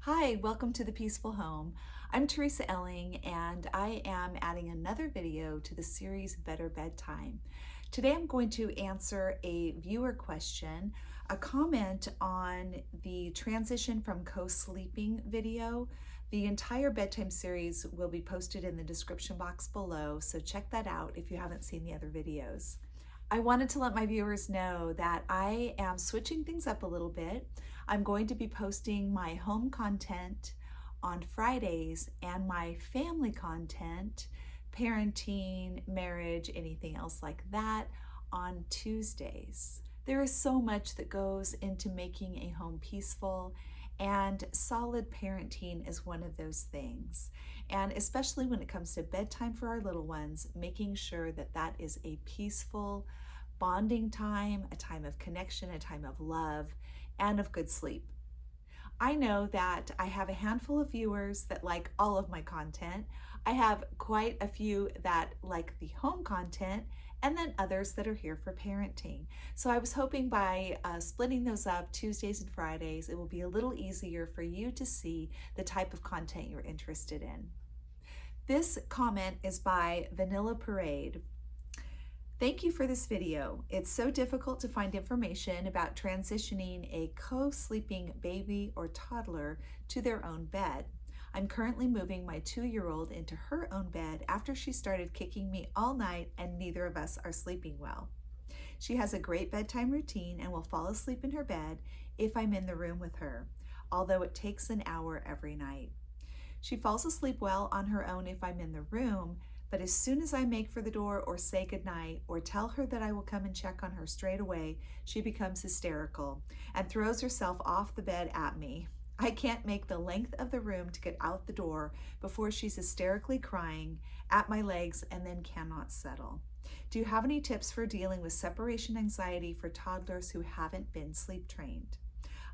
Hi, welcome to the Peaceful Home. I'm TeresaElling and I am adding another video to the series Better Bedtime. Today I'm going to answer a viewer question, a comment on the transition from co-sleeping video. The entire bedtime series will be posted in the description box below, so check that out if you haven't seen the other videos. I wanted to let my viewers know that I am switching things up a little bit. I'm going to be posting my home content on Fridays and my family content, parenting, marriage, anything else like that, on Tuesdays. There is so much that goes into making a home peaceful, and solid parenting is one of those things. And especially when it comes to bedtime for our little ones, making sure that that is a peaceful bonding time, a time of connection, a time of love, and of good sleep. I know that I have a handful of viewers that like all of my content. I have quite a few that like the home content, and then others that are here for parenting. So I was hoping by splitting those up Tuesdays and Fridays, it will be a little easier for you to see the type of content you're interested in. This comment is by Vanilla Parade. Thank you for this video. It's so difficult to find information about transitioning a co-sleeping baby or toddler to their own bed. I'm currently moving my 2-year-old into her own bed after she started kicking me all night and neither of us are sleeping well. She has a great bedtime routine and will fall asleep in her bed if I'm in the room with her, although it takes an hour every night. She falls asleep well on her own if I'm in the room, but as soon as I make for the door or say goodnight or tell her that I will come and check on her straight away, she becomes hysterical and throws herself off the bed at me. I can't make the length of the room to get out the door before she's hysterically crying at my legs and then cannot settle. Do you have any tips for dealing with separation anxiety for toddlers who haven't been sleep trained?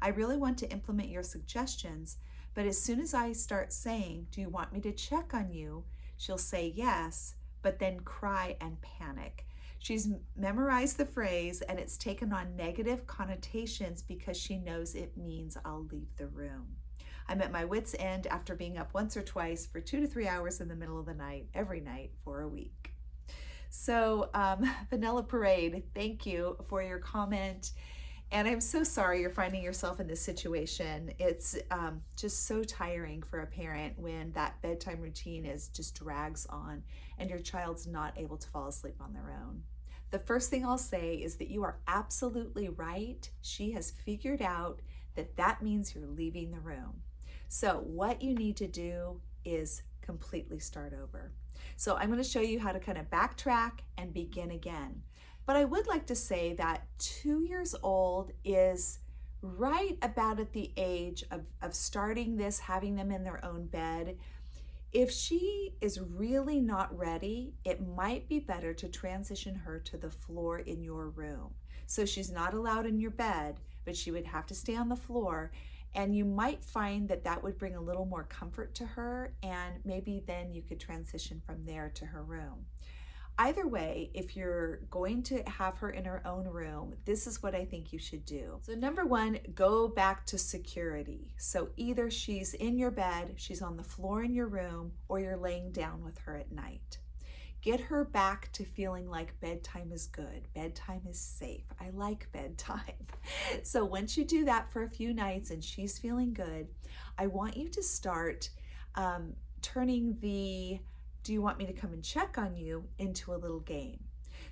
I really want to implement your suggestions, but as soon as I start saying, "Do you want me to check on you?" she'll say yes, but then cry and panic. She's memorized the phrase and it's taken on negative connotations because she knows it means I'll leave the room. I'm at my wit's end after being up once or twice for 2 to 3 hours in the middle of the night, every night for a week. So Vanilla Parade, thank you for your comment. And I'm so sorry you're finding yourself in this situation. It's just so tiring for a parent when that bedtime routine just drags on and your child's not able to fall asleep on their own. The first thing I'll say is that you are absolutely right. She has figured out that that means you're leaving the room. So what you need to do is completely start over. So I'm going to show you how to kind of backtrack and begin again. But I would like to say that 2 years old is right about at the age of starting this, having them in their own bed. If she is really not ready, it might be better to transition her to the floor in your room. So she's not allowed in your bed, but she would have to stay on the floor. And you might find that that would bring a little more comfort to her, and maybe then you could transition from there to her room. Either way, if you're going to have her in her own room, this is what I think you should do. So number one, go back to security. So either she's in your bed, she's on the floor in your room, or you're laying down with her at night. Get her back to feeling like bedtime is good, bedtime is safe. I like bedtime. So once you do that for a few nights and she's feeling good, I want you to start turning the "do you want me to come and check on you" into a little game.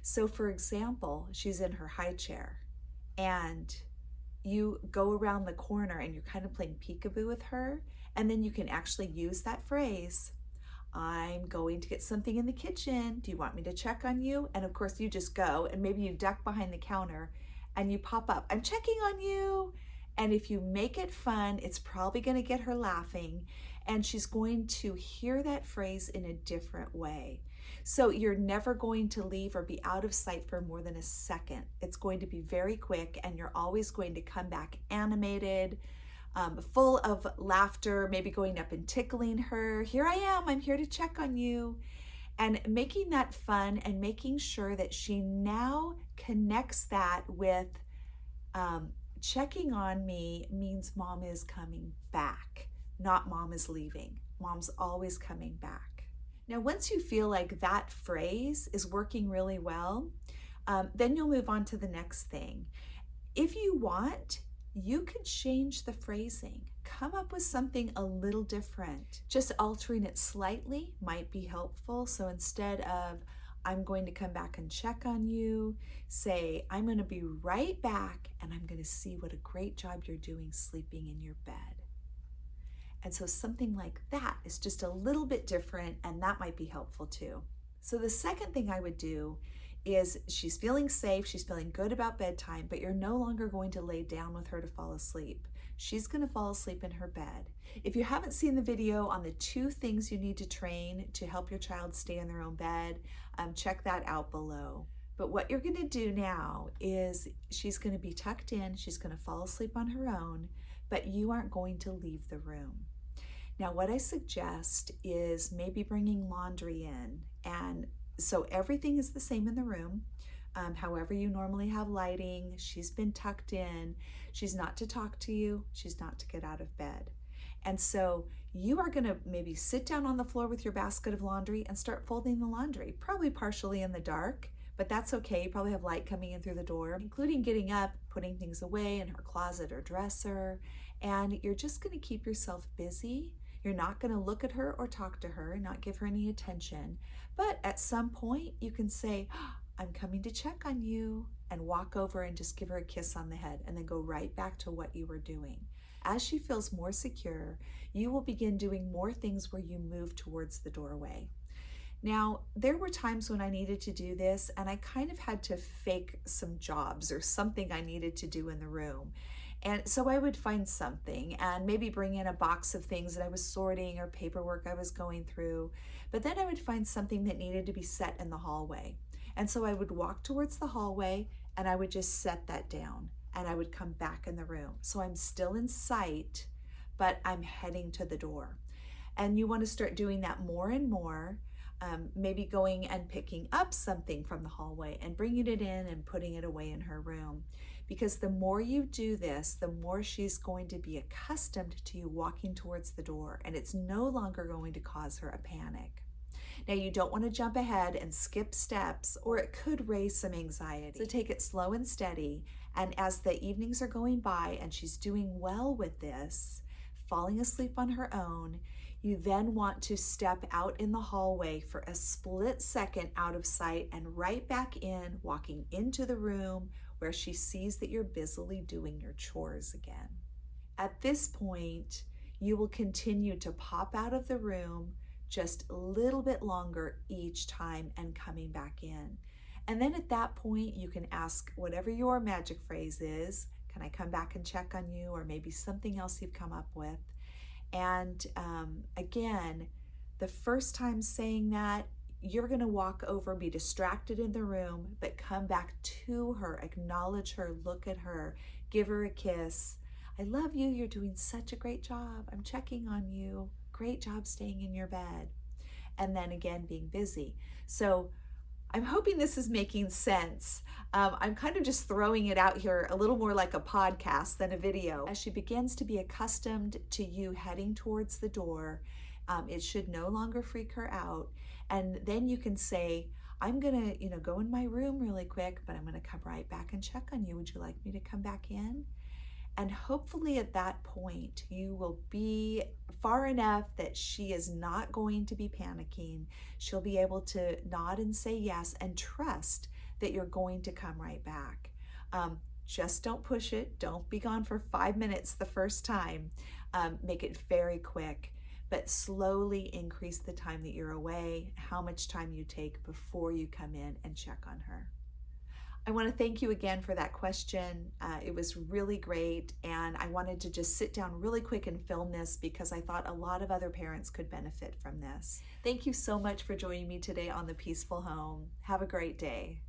So for example, she's in her high chair and you go around the corner and you're kind of playing peekaboo with her, and then you can actually use that phrase, "I'm going to get something in the kitchen. Do you want me to check on you?" And of course you just go, and maybe you duck behind the counter and you pop up, "I'm checking on you." And if you make it fun, it's probably going to get her laughing, and she's going to hear that phrase in a different way. So you're never going to leave or be out of sight for more than a second. It's going to be very quick, and you're always going to come back animated, full of laughter, maybe going up and tickling her. "Here I am, I'm here to check on you." And making that fun and making sure that she now connects that with checking on me means mom is coming back, not mom is leaving. Mom's always coming back. Now, once you feel like that phrase is working really well, then you'll move on to the next thing. If you want, you could change the phrasing. Come up with something a little different. Just altering it slightly might be helpful. So instead of, I'm going to come back and check on you, say, I'm going to be right back and I'm going to see what a great job you're doing sleeping in your bed. And so something like that is just a little bit different, and that might be helpful too. So the second thing I would do is, she's feeling safe, she's feeling good about bedtime, but you're no longer going to lay down with her to fall asleep. She's going to fall asleep in her bed. If you haven't seen the video on the 2 things you need to train to help your child stay in their own bed, check that out below. But what you're going to do now is, she's going to be tucked in, she's going to fall asleep on her own, but you aren't going to leave the room. Now, what I suggest is maybe bringing laundry in, and so everything is the same in the room. However you normally have lighting, she's been tucked in, she's not to talk to you, she's not to get out of bed. And so you are gonna maybe sit down on the floor with your basket of laundry and start folding the laundry, probably partially in the dark, but that's okay. You probably have light coming in through the door, including getting up, putting things away in her closet or dresser, and you're just gonna keep yourself busy. You're not going to look at her or talk to her, not give her any attention. But at some point you can say, I'm coming to check on you, and walk over and just give her a kiss on the head, and then go right back to what you were doing. As she feels more secure, you will begin doing more things where you move towards the doorway. Now, there were times when I needed to do this, and I kind of had to fake some jobs or something I needed to do in the room. And so I would find something and maybe bring in a box of things that I was sorting or paperwork I was going through. But then I would find something that needed to be set in the hallway. And so I would walk towards the hallway and I would just set that down, and I would come back in the room. So I'm still in sight, but I'm heading to the door. And you want to start doing that more and more. Maybe going and picking up something from the hallway and bringing it in and putting it away in her room. Because the more you do this, the more she's going to be accustomed to you walking towards the door, and it's no longer going to cause her a panic. Now, you don't want to jump ahead and skip steps, or it could raise some anxiety. So take it slow and steady, and as the evenings are going by and she's doing well with this, falling asleep on her own, you then want to step out in the hallway for a split second out of sight and right back in, walking into the room where she sees that you're busily doing your chores again. At this point, you will continue to pop out of the room just a little bit longer each time and coming back in. And then at that point, you can ask whatever your magic phrase is. Can I come back and check on you? Or maybe something else you've come up with. And again, the first time saying that, you're going to walk over, be distracted in the room, but come back to her, acknowledge her, look at her, give her a kiss. I love you. You're doing such a great job. I'm checking on you. Great job staying in your bed. And then again, being busy. So I'm hoping this is making sense. I'm kind of just throwing it out here a little more like a podcast than a video. As she begins to be accustomed to you heading towards the door, it should no longer freak her out. And then you can say, I'm gonna, go in my room really quick, but I'm gonna come right back and check on you. Would you like me to come back in? And hopefully at that point, you will be far enough that she is not going to be panicking. She'll be able to nod and say yes and trust that you're going to come right back. Just don't push it. Don't be gone for 5 minutes the first time. Make it very quick, but slowly increase the time that you're away, how much time you take before you come in and check on her. I want to thank you again for that question. It was really great, and I wanted to just sit down really quick and film this because I thought a lot of other parents could benefit from this. Thank you so much for joining me today on The Peaceful Home. Have a great day.